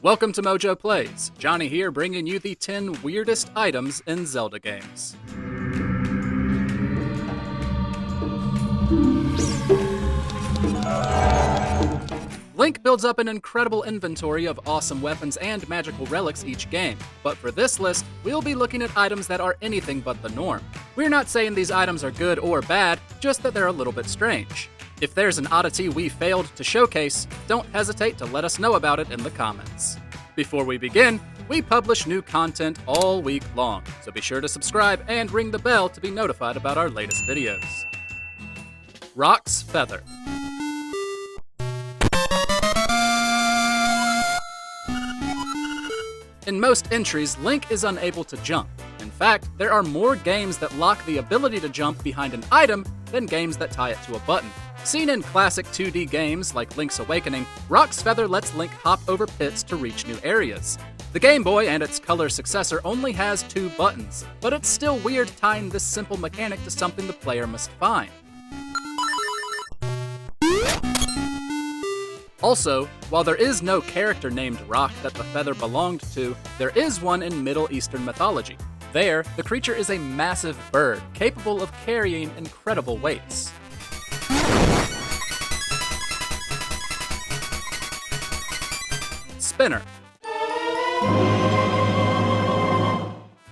Welcome to MojoPlays. Johnny here, bringing you the 10 weirdest items in Zelda games. Link builds up an incredible inventory of awesome weapons and magical relics each game, but for this list, we'll be looking at items that are anything but the norm. We're not saying these items are good or bad, just that they're a little bit strange. If there's an oddity we failed to showcase, don't hesitate to let us know about it in the comments. Before we begin, we publish new content all week long, so be sure to subscribe and ring the bell to be notified about our latest videos. Rock's Feather. In most entries, Link is unable to jump. In fact, there are more games that lock the ability to jump behind an item than games that tie it to a button. Seen in classic 2D games like Link's Awakening, Rock's Feather lets Link hop over pits to reach new areas. The Game Boy and its color successor only has 2 buttons, but it's still weird tying this simple mechanic to something the player must find. Also, while there is no character named Rock that the feather belonged to, there is one in Middle Eastern mythology. There, the creature is a massive bird, capable of carrying incredible weights. Spinner.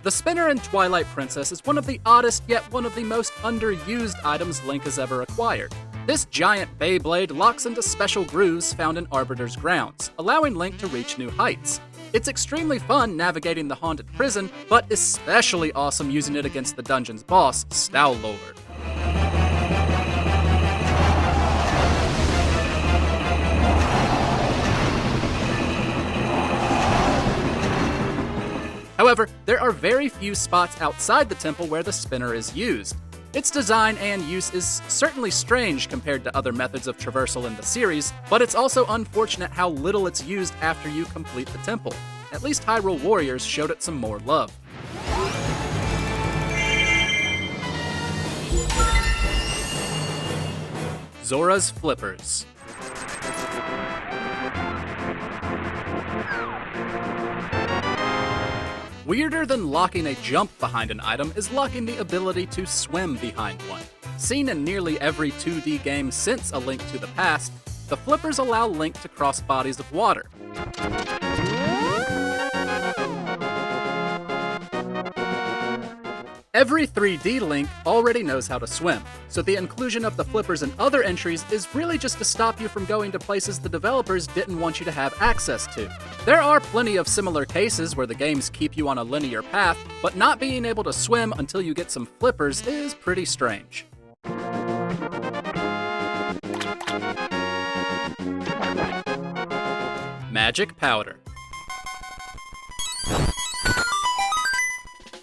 The spinner in Twilight Princess is one of the oddest yet one of the most underused items Link has ever acquired. This giant Beyblade locks into special grooves found in Arbiter's grounds, allowing Link to reach new heights. It's extremely fun navigating the haunted prison, but especially awesome using it against the dungeon's boss, Stowlord. However, there are very few spots outside the temple where the spinner is used. Its design and use is certainly strange compared to other methods of traversal in the series, but it's also unfortunate how little it's used after you complete the temple. At least Hyrule Warriors showed it some more love. Zora's Flippers. Weirder than locking a jump behind an item is locking the ability to swim behind one. Seen in nearly every 2D game since A Link to the Past, the flippers allow Link to cross bodies of water. Every 3D Link already knows how to swim, so the inclusion of the flippers in other entries is really just to stop you from going to places the developers didn't want you to have access to. There are plenty of similar cases where the games keep you on a linear path, but not being able to swim until you get some flippers is pretty strange. Magic Powder.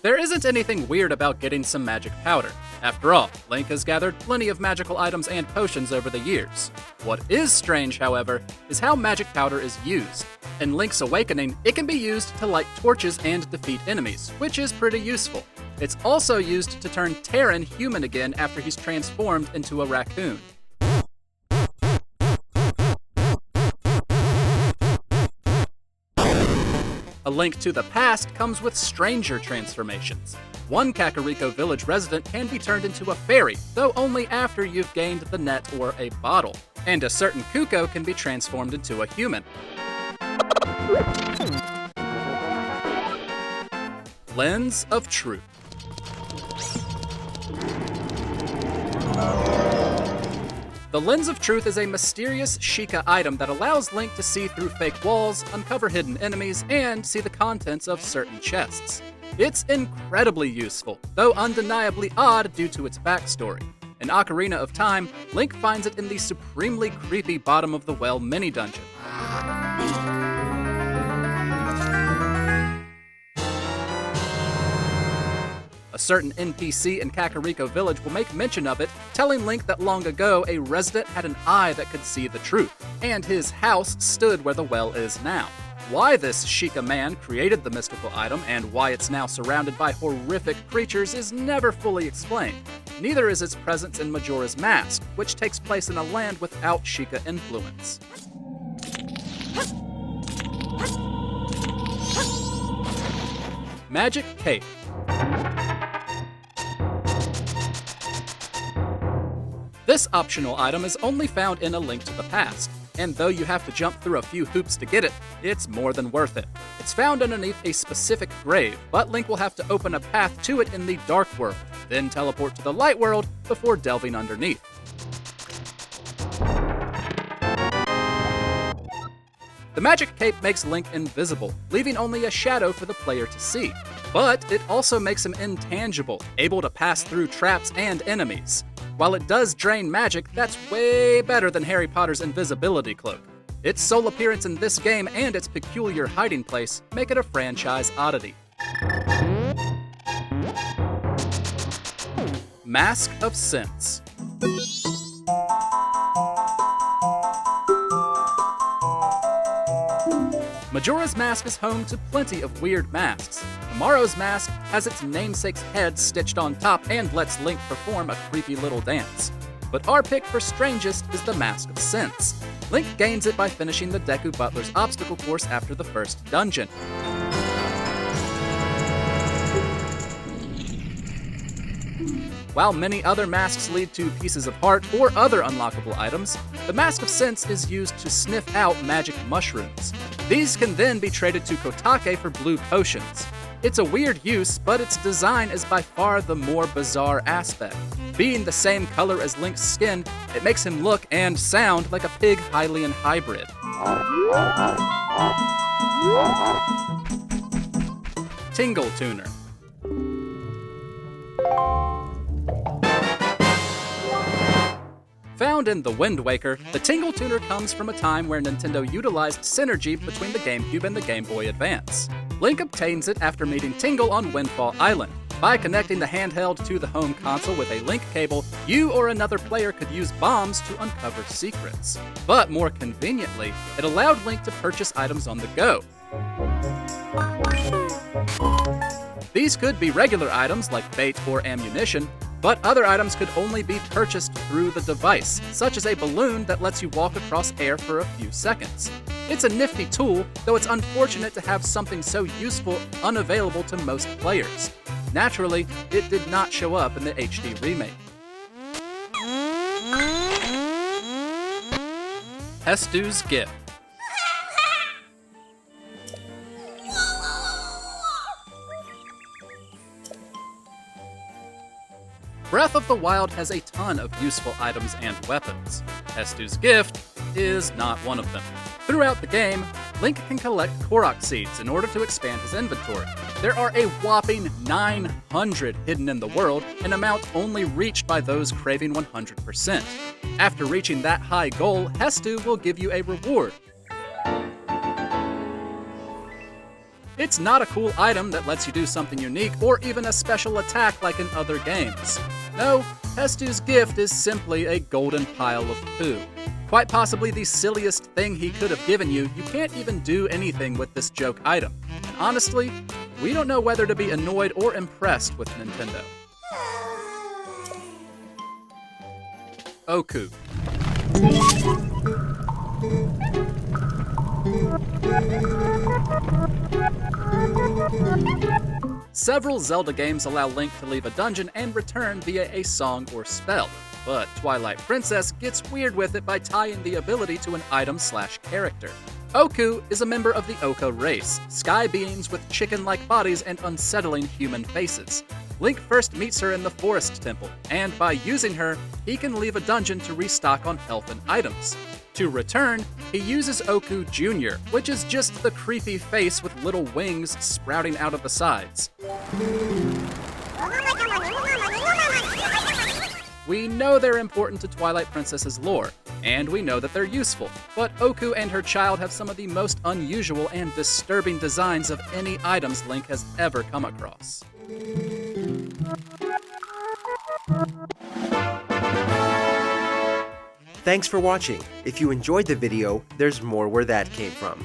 There isn't anything weird about getting some magic powder. After all, Link has gathered plenty of magical items and potions over the years. What is strange, however, is how magic powder is used. In Link's Awakening, it can be used to light torches and defeat enemies, which is pretty useful. It's also used to turn Terran human again after he's transformed into a raccoon. A Link to the Past comes with stranger transformations. One Kakariko Village resident can be turned into a fairy, though only after you've gained the net or a bottle. And a certain Kuko can be transformed into a human. Lens of Truth. The Lens of Truth is a mysterious Sheikah item that allows Link to see through fake walls, uncover hidden enemies, and see the contents of certain chests. It's incredibly useful, though undeniably odd due to its backstory. In Ocarina of Time, Link finds it in the supremely creepy bottom of the well mini-dungeon. A certain NPC in Kakariko Village will make mention of it, telling Link that long ago a resident had an eye that could see the truth, and his house stood where the well is now. Why this Sheikah man created the mystical item and why it's now surrounded by horrific creatures is never fully explained. Neither is its presence in Majora's Mask, which takes place in a land without Sheikah influence. Magic Cape. This optional item is only found in A Link to the Past, and though you have to jump through a few hoops to get it, it's more than worth it. It's found underneath a specific grave, but Link will have to open a path to it in the Dark World, then teleport to the Light World before delving underneath. The Magic Cape makes Link invisible, leaving only a shadow for the player to see. But it also makes him intangible, able to pass through traps and enemies. While it does drain magic, that's way better than Harry Potter's invisibility cloak. Its sole appearance in this game and its peculiar hiding place make it a franchise oddity. Mask of Sense. Majora's Mask is home to plenty of weird masks. Amaro's mask has its namesake's head stitched on top and lets Link perform a creepy little dance. But our pick for strangest is the Mask of Sense. Link gains it by finishing the Deku Butler's obstacle course after the first dungeon. While many other masks lead to pieces of heart or other unlockable items, the Mask of Sense is used to sniff out magic mushrooms. These can then be traded to Kotake for blue potions. It's a weird use, but its design is by far the more bizarre aspect. Being the same color as Link's skin, it makes him look and sound like a pig Hylian hybrid. Tingle Tuner. Found in The Wind Waker, the Tingle Tuner comes from a time where Nintendo utilized synergy between the GameCube and the Game Boy Advance. Link obtains it after meeting Tingle on Windfall Island. By connecting the handheld to the home console with a link cable, you or another player could use bombs to uncover secrets. But more conveniently, it allowed Link to purchase items on the go. These could be regular items like bait or ammunition, but other items could only be purchased through the device, such as a balloon that lets you walk across air for a few seconds. It's a nifty tool, though it's unfortunate to have something so useful unavailable to most players. Naturally, it did not show up in the HD remake. Hestu's Gift. Breath of the Wild has a ton of useful items and weapons. Hestu's Gift is not one of them. Throughout the game, Link can collect Korok seeds in order to expand his inventory. There are a whopping 900 hidden in the world, an amount only reached by those craving 100%. After reaching that high goal, Hestu will give you a reward. It's not a cool item that lets you do something unique or even a special attack like in other games. No, Hestu's Gift is simply a golden pile of poo. Quite possibly the silliest thing he could have given you. You can't even do anything with this joke item. And honestly, we don't know whether to be annoyed or impressed with Nintendo. Oku. Several Zelda games allow Link to leave a dungeon and return via a song or spell, but Twilight Princess gets weird with it by tying the ability to an item/character. Oku is a member of the Oka race, sky beings with chicken-like bodies and unsettling human faces. Link first meets her in the Forest Temple, and by using her, he can leave a dungeon to restock on health and items. To return, he uses Oku Jr., which is just the creepy face with little wings sprouting out of the sides. We know they're important to Twilight Princess's lore, and we know that they're useful, but Oku and her child have some of the most unusual and disturbing designs of any items Link has ever come across. Thanks for watching. If you enjoyed the video, there's more where that came from.